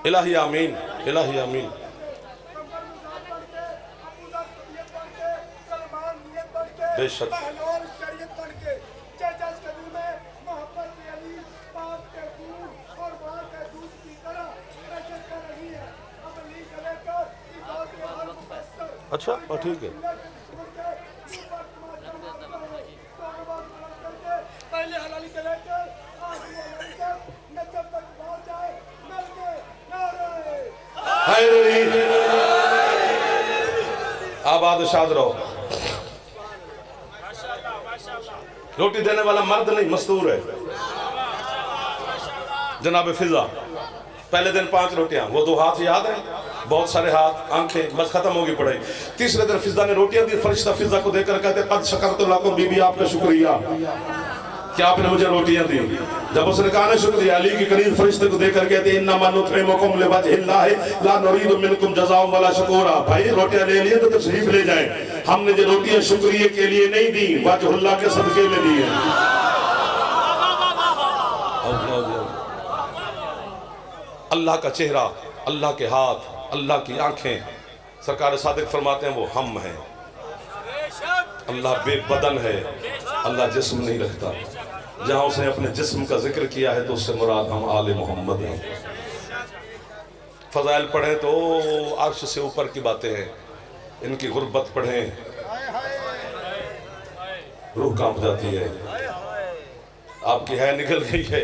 S1: इलाही आमीन, इलाही आमीन। बेशक अच्छा ठीक है। आबाद शाद रहो। रोटी देने वाला मर्द नहीं मस्तूर है जनाब फिजा। पहले दिन 5 रोटियां, वो 2 हाथ याद है, बहुत सारे हाथ, आंखें, बस खत्म होगी पढ़ाई। तीसरे दिन फिजा ने रोटियां दी, फरिश्ता फिजा को देकर कहते कद शकरतुल्लाकुम, बीबी आपका शुक्रिया कि आपने मुझे रोटियां दी। जब उसने कहा ना शुक्रिया, अली की करीब फरिश्ते को देकर कहते इन्नमा नुतइमुकुम लिवजहिल्लाह ला नुरीदु मिनकुम जज़ाअन वला शुकूरा। भाई रोटियां ले लिए तो तशरीफ ले जाए, हमने जो रोटियां शुक्रिया के लिए नहीं दी, वजहुल्लाह के सदके में दी है। अल्लाह का चेहरा, अल्लाह के हाथ, अल्लाह की आंखें, सरकार सादिक फरमाते हैं वो हम हैं। अल्लाह बेबदन है, अल्लाह जिस्म नहीं रखता। जहाँ उसने अपने जिस्म का जिक्र किया है तो उससे मुराद हम आले मोहम्मद हैं। फजाइल पढ़ें तो अर्श से ऊपर की बातें हैं, इनकी गुर्बत पढ़ें रूह कांप जाती है। आपकी है निकल गई है,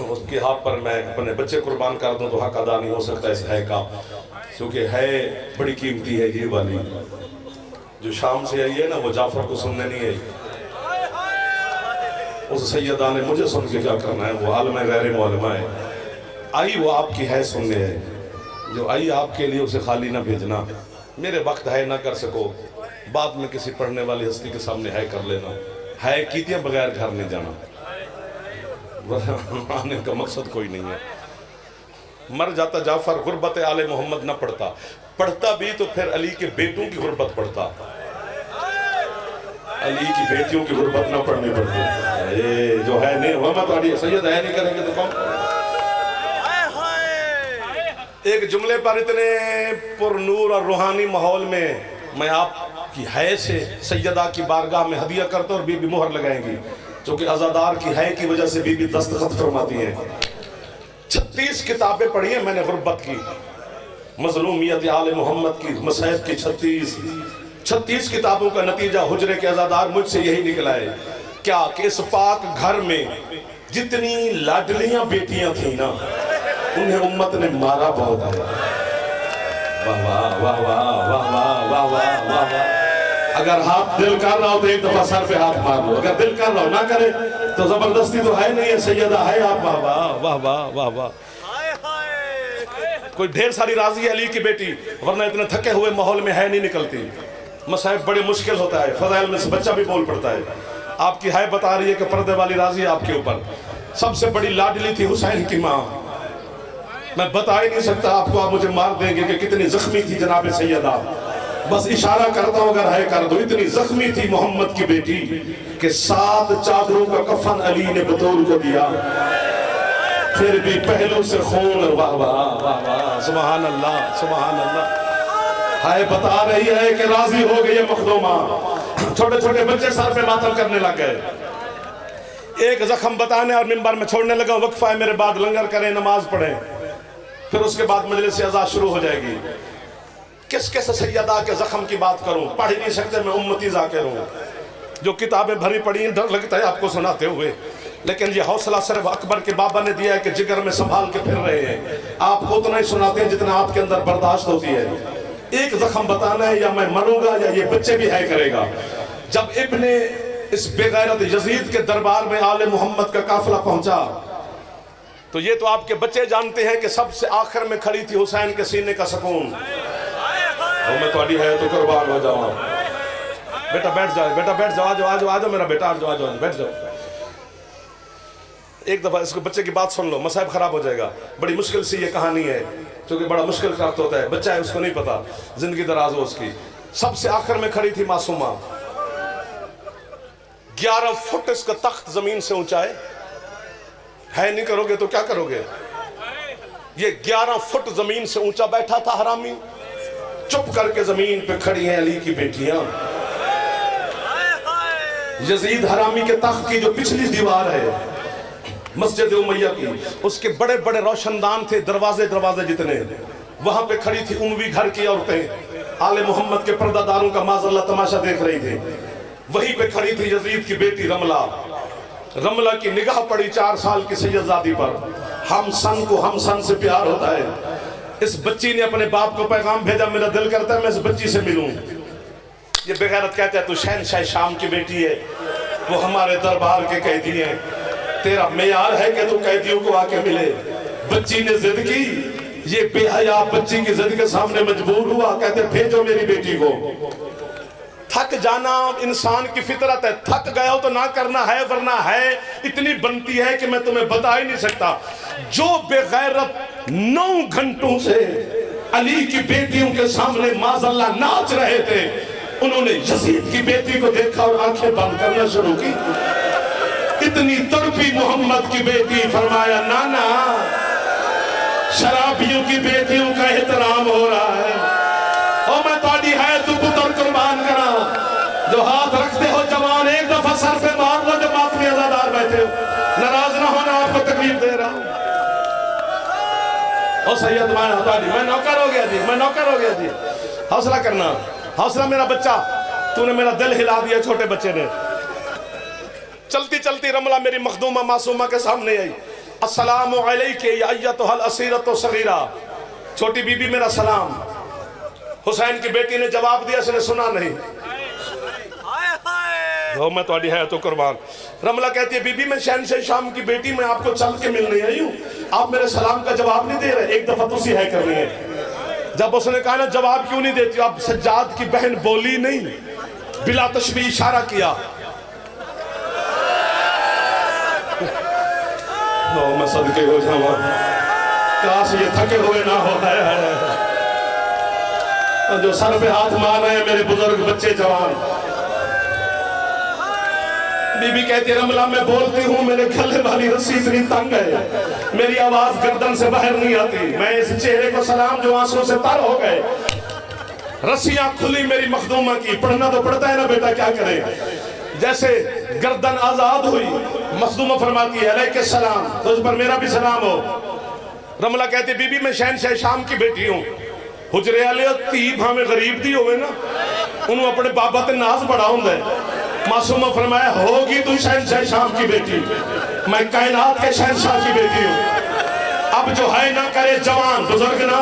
S1: उसके हाथ पर मैं अपने बच्चे कुर्बान कर दूं तो हक अदा नहीं हो सकता इस है का, क्योंकि है बड़ी कीमती है। ये वाली जो शाम से आई है ना, वो जाफर को सुनने नहीं आई। उस सैयदा ने मुझे सुन के क्या करना है, वो आलम गैर मौलमा है। आई वो आपकी है सुनने है, जो आई आपके लिए उसे खाली ना भेजना। मेरे वक्त है ना कर सको, बाद में किसी पढ़ने वाली हस्ती के सामने है कर लेना। है कीतियाँ बगैर घर नहीं जाना, आने का मकसद कोई नहीं है। मर जाता जाफर, गुर्बत आले मोहम्मद ना पढ़ता, पढ़ता भी तो फिर अली के बेटों की गुर्बत पढ़ता। अली की बेटियों की गुर्बत ना पढ़नी पड़ती। ये जो है नहीं मोहम्मद सैयद है नहीं करेंगे तो कौन। एक जुमले पर इतने पुरनूर और रूहानी माहौल में मैं आपकी है से सैयदा की बारगाह में हदिया करता और बीबी मोहर लगाएंगी, जो कि अज़ादार की है की वजह से बीबी दस्तखत फरमाती है। 36 किताबें पढ़ी हैं मैंने गुर्बत की, मज़लूमियत आले मोहम्मद की, मसाइब की 36 किताबों का नतीजा हुजरे के अज़ादार मुझसे यही निकला है क्या कि इस पाक घर में जितनी लाडलियां बेटियां थी ना, उन्हें उम्मत ने मारा बहुत है। वाह वाह वाह वाह वाह वाह वाह वाह वाह वाह। अगर हाथ दिल कर रहा हो तो एक दफा सर पे हाथ मार लो, अगर दिल कर रहा हो ना करे तो जबरदस्ती तो है नहीं है, सैयदा है आप। वाह वाह वाह वाह वाह वाह। कोई ढेर सारी राजी है अली की बेटी, वरना इतने थके हुए माहौल में है नहीं निकलती। मसाइब बड़े मुश्किल होता है, फजाइल में से बच्चा भी बोल पड़ता है। आपकी है बता रही है कि पर्दे वाली राजी है आपके ऊपर। सबसे बड़ी लाडली थी हुसैन की माँ, मैं बता ही नहीं सकता आपको, आप मुझे मार देंगे कि कितनी जख्मी थी जनाब सैयदा। बस इशारा करता हूँ अगर है कर दो। इतनी जख्मी थी मोहम्मद की बेटी कि 7 चादरों का कफन अली ने बतौल को दिया, फिर भी पहलू से खून। वाह वाह वाह वाह, सुभान अल्लाह सुभान अल्लाह। हाय बता रही है कि राजी हो गई है मखदूमा। छोटे छोटे बच्चे सर पे मातम करने लग गए। एक जख्म बताने और मिंबर में छोड़ने लगा, वक्फा है मेरे बाद लंगर करें, नमाज पढ़ें, फिर उसके बाद मजलिस अज़ा शुरू हो जाएगी। किस किस सैयदा के जख्म की बात करूं, पढ़ ही नहीं सकते, मैं उम्मती जाकिर हूं। जो किताबें भरी पड़ी हैं, डर लगता है आपको सुनाते हुए, लेकिन ये हौसला सिर्फ अकबर के बाबा ने दिया है कि जिगर में संभाल के फिर रहे हैं। आपको उतना ही सुनाते हैं जितना आपके अंदर बर्दाश्त होती है। एक जख्म बताना है, या मैं मरूंगा या ये बच्चे भी है करेगा। जब इब्ने इस बेगैरत यजीद के दरबार में आले मोहम्मद का काफिला पहुंचा, तो ये तो आपके बच्चे जानते हैं कि सबसे आखिर में खड़ी थी हुसैन के सीने का सुकून। और मैं थोड़ी है तो कुर्बान हो जाऊं। बेटा बैठ जाओ, बेटा बैठ जाओ, आ जाओ मेरा बेटा, आ जाओ बैठ जाओ। एक दफा इसको बच्चे की बात सुन लो, मसाइब खराब हो जाएगा। बड़ी मुश्किल सी ये कहानी है, क्योंकि बड़ा मुश्किल प्राप्त होता है। बच्चा है, उसको नहीं पता, जिंदगी दराज हो उसकी। सबसे आखिर में खड़ी थी मासूमा, 11 फुट इसका तख्त जमीन से ऊंचा है नहीं करोगे तो क्या करोगे। ये 11 फुट जमीन से ऊंचा बैठा था हरामी, चुप करके जमीन पे खड़ी हैं अली की बेटियां। यजीद हरामी के तख्त की जो पिछली दीवार है मस्जिद उमैया की, उसके बड़े बड़े रोशनदान थे, दरवाजे जितने। वहां पे खड़ी थी उमवी घर की औरतें, आले मोहम्मद के पर्दादारों का माज़अल्लाह तमाशा देख रही थी। वहीं पे खड़ी थी यजीद की बेटी रमला की निगाह पड़ी 4 साल की सैयदजादी पर। हम सन को हम सन से प्यार होता है। इस बच्ची ने अपने बाप को पैगाम भेजा, मेरा दिल करता है मैं इस बच्ची से मिलूं। ये बेगैरत कहता है तू शहनशाह शाम की बेटी है, वो हमारे दरबार के कैदी हैं, तेरा मेयार है कि तू कैदियों को आके मिले। बच्ची ने जिद की, ये बेहया बच्ची की जिद के सामने मजबूर हुआ, कहते भेजो मेरी बेटी को। थक जाना इंसान की फितरत है, थक गया हो तो ना करना है, वरना है इतनी बनती है कि मैं तुम्हें बता ही नहीं सकता। जो बेगैरत 9 घंटों से अली की बेटियों के सामने माज़अल्लाह नाच रहे थे, उन्होंने यजीद की बेटी को देखा और आंखें बंद करना शुरू की। इतनी तड़पी मोहम्मद की बेटी, फरमाया नाना शराबियों की बेटियों का एहतराम हो रहा है, और मैं ताड़ी है तू पुत्र कुर्बान करा। जो हाथ रखते हो जवान, एक दफा सर पे मार लो जब आप में आजादार बैठे हो। नाराज ना होना, आपको तकलीफ दे रहा हूं। और सैयद मैं नौकर हो गया जी, मैं नौकर हो गया जी। हौसला करना, हौसला मेरा बच्चा, तूने मेरा दिल हिला दिया छोटे बच्चे ने। चलती चलती रमला मेरी मखदूमा मासूमा के सामने आई। अस्सलामु अलैके या अय्यतुहल असीरतु सगीरा, छोटी बीबी मेरा सलाम। हुसैन की बेटी ने जवाब दिया, इसने सुना नहीं। हो मैं तुम्हारी है तो कुर्बान। रमला कहती है बीबी मैं शहनशाह शाम की बेटी, मैं आपको चल के मिलने आई हूँ, आप मेरे सलाम का जवाब नहीं दे रहे। एक दफा तुसी है कर रही है। जब उसने कहा ना जवाब क्यों नहीं देती, अब सज्जाद की बहन बोली नहीं, बिला तशबीह इशारा किया। मैं सदके हो जाऊं, काश ये थके हुए ना हो। जो सर पे हाथ मार रहे हैं मेरे बुजुर्ग बच्चे जवान। बीबी कहती है रमला मैं बोलती हूँ, मेरे गले वाली रस्सी इतनी तंग है, मेरी आवाज गर्दन से बाहर नहीं आती। मैं इस चेहरे को सलाम जो आंसू से तर हो गए, रस्सियां खुली मेरी मखदूमा की। पढ़ना तो पड़ता है ना बेटा, क्या करें। जैसे गर्दन आजाद हुई, मखदूमा फरमाती है अलैके सलाम, तो उस पर मेरा भी सलाम हो। रमला कहती है बीबी मैं शहनशाह शाम की बेटी हूँ। हुजरे वाले धी भावे गरीब दी होवे ना, उन्होंने अपने बाबा ते नाज बड़ा होंदा है। मासूमा फरमाया होगी तू शहनशाह शाम की बेटी, मैं कायनात के शहनशाह की बेटी हूँ। अब जो है ना करे जवान बुजुर्ग ना,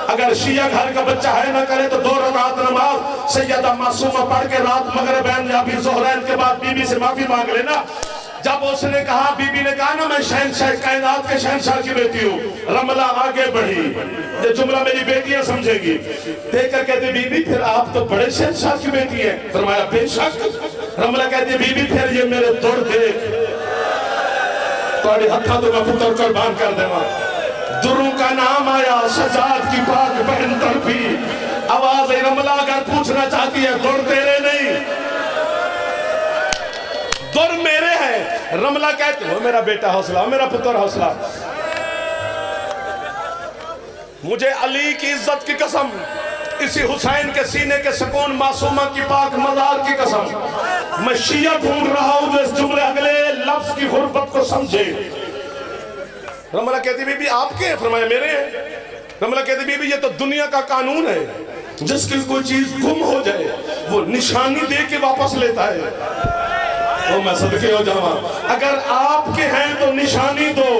S1: अगर शिया घर का बच्चा है ना करे तो 2 रकात नमाज सैयदा मासूमा पढ़ के रात मगरिबैन या फिर ज़ोहरैन के बाद बीबी से माफी मांग लेना। जब उसने कहा, बीबी ने कहा ना मैं शहनशाह कायनात के शहनशाह की बेटी हूँ, रमला आगे बढ़ी। ये जुमला मेरी बेटियां समझेगी। देखकर कहते बीबी फिर आप तो बड़े शहनशाह की बेटी है। फरमाया बेशक। रमला कहती बीबी फिर ये मेरे दौड़ देख, थोड़े हथा तो मैं पुत्र कुर्बान कर देवा। दुरू का नाम आया, सजाद की पाक बहन तड़पी। आवाज रमला अगर पूछना चाहती है दौड़ तेरे नहीं, दौड़ मेरे है। रमला कहते हो मेरा बेटा हौसला, मेरा पुत्र हौसला। मुझे अली की इज्जत की कसम, इसी हुसैन के सीने के सुकून मासूमा की पाक मज़ार की कसम, मैं शिया ढूंढ रहा हूं जो इस जुमले अगले लफ्ज की गुर्बत को समझे। रमला कहती बीबी आपके हैं? फरमाया मेरे हैं। रमला कहती बीबी ये तो दुनिया का कानून है, जिसकी कोई चीज गुम हो जाए वो निशानी दे के वापस लेता है। तो मैं सदके हो जावा, अगर आपके हैं तो निशानी दो।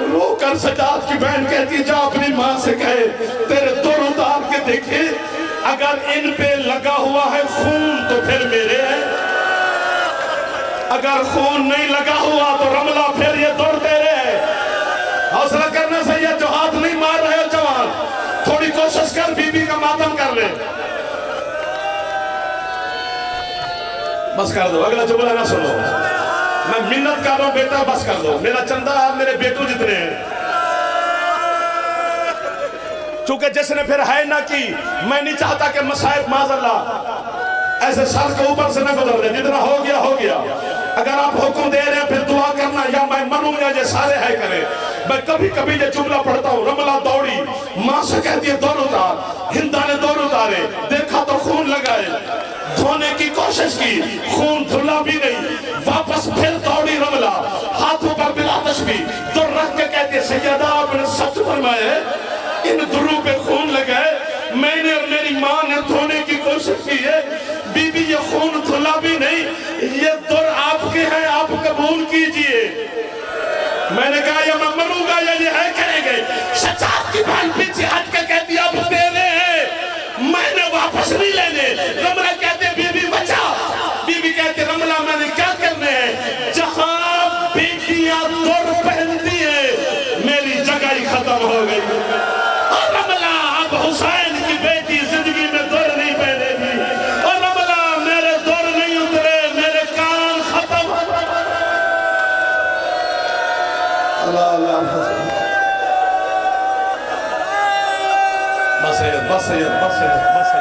S1: रोकर सजाद की बहन कहती जा अपनी माँ से कहे तेरे दो उतार के देखे, अगर इन पे लगा हुआ है खून तो फिर मेरे है, अगर खून नहीं लगा हुआ तो रमला फिर ये दौड़ तेरे है। हौसला करना सही है, जो हाथ नहीं मार रहे हो जवान, थोड़ी कोशिश कर बीबी का मातम कर ले। बस कर दो, अगला जुमला ना सुनो, मैं मिन्नत कर रहा हूं बेटा, बस कर दो, मेरा चंदा मेरे बेटों जितने हैं। चूंकि जिसने फिर है ना की, मैं नहीं चाहता कि मसाइब माज़अल्लाह ऐसे सर के ऊपर से न गुजर दे, जितना हो गया हो गया। अगर आप हुक्म दे रहे हैं फिर दुआ करना, या मैं मनूंगा ये सारे है करे। मैं कभी कभी ये जुमला पढ़ता हूँ, रमला दौड़ी माँ से कहती है दौड़ उतार, हिंदा ने दौड़ उतारे, देखा तो खून लगाए, धोने की कोशिश की, खून धुला भी नहीं, वापस फिर दौड़ी रमला, हाथों पर बिला तस्बीह तो रख के कहती है सैयदा आपने सच फरमाया, इन दुरू पे खून लगाए, मैंने और मेरी माँ ने धोने की कोशिश की है, बीबी ये खून धुला भी नहीं, ये दुर आपके हैं, आप कबूल कीजिए। मैंने कहा या मैं मरूंगा या ये है करेंगे। सजाद की बहन पीछे हट के कहती अब तेरे हैं, मैंने वापस नहीं लेने। रमला कहते बीबी बचा, बीबी कहते रमला मैंने क्या करने हैं, जहां बेटियां दुर पहनती है मेरी जगह ही खत्म हो गई। और रमला अब हुसैन की बेटी जिंदगी में दुर नहीं पहनेगी, और रमला मेरे दुर नहीं उतरे, मेरे कान खत्म। अल्लाह अल्लाह बस है बस है बस है बस है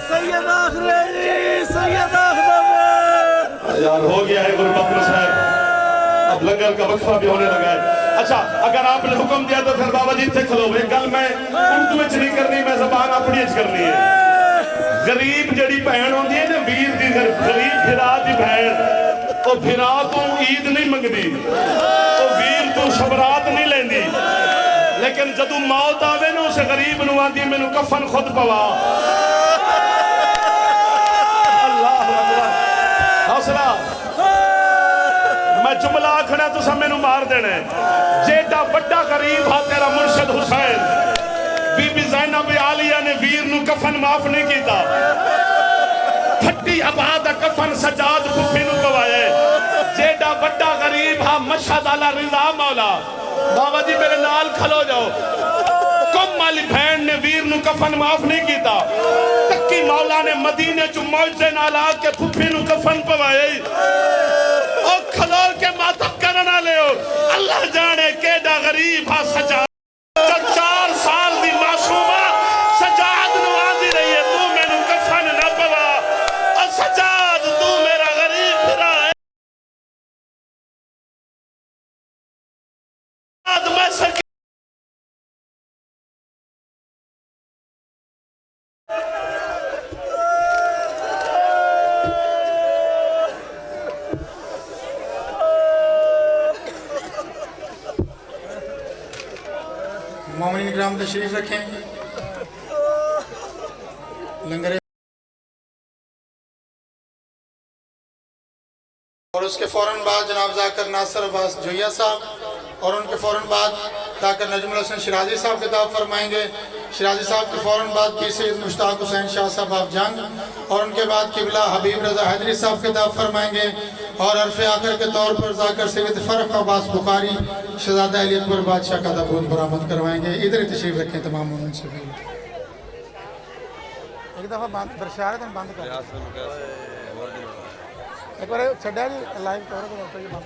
S2: सैयद आखिरी सैयद आखिरी
S1: यार हो गया है गुरबत में साहब, अब लंगर का वक्फा भी होने लगा है। अच्छा अगर आपने हुक्म दिया तो फिर बाबा जी थे खलो भाई, गल मैं उर्दू में नहीं करनी, मैं जबान अपनी करनी है। गरीब जड़ी भैन होती है ना, वीर दी गरीब फिरा दी भैन, तो फिरा तू ईद नहीं मंगदी, तो वीर तू शबरात नहीं लेंदी, लेकिन जदू मौत आवे ना उस गरीब नू आंदी मैनू कफन खुद पवा। अल्लाह अकबर, हौसला। मैं जुमला आखना तुसा मैनू मार देना है। जेड़ा बड़ा गरीब हा तेरा मुर्शद हुसैन, बीबी ज़ैनब आलिया ने वीर नू कफन माफ नहीं किया, फट्टी हबा दा कफन सजाद फुफी नू पवाया। जेड़ा बड़ा गरीब हा मशहद आला रिजा मौला, बाबा जी मेरे नाल खलो जाओ, कम वाली बहन ने वीर नू कफन माफ नहीं किया, तक्की मौला ने मदीने चु मौजे नाल आके फुफी नू कफन पवाए। ओ खलो के मातम करना ले, अल्लाह जाने केड़ा गरीब हा सजाद। 4 साल दी मासूमा सजाद नू आंदी रही है तू मैनू कफन ना पवा, और सजाद तू मेरा गरीब फिरा है। मैं सकी
S3: मोमिन इकराम तशरीफ रखें। लंगर और उसके फ़ौरन बाद जनाब जाकर नासिर अब्बास जोया साहब, और उनके फ़ौरन बाद जाकर नजमुल हसन शिराजी साहब खिताब फरमाएंगे। शिराजी साहब के फ़ौरन बाद पीर सैयद मुश्ताक हुसैन शाह साहब आप जंग, और उनके बाद किबला हबीब रजा हैदरी साहब खिताब फरमाएंगे। और हरफ़े आखिर के तौर पर जाकर सैयद फ़र्क अब्बास बुखारी शहज़ादा अली अकबर बादशाह का ताबूत बरामद करवाएंगे। इधर ही तशरीफ रखें तमाम मोमिन से भी। एक दफ़ा बंद बरसात बंद कर एक बार छड्या जी लाइव करो तो बंद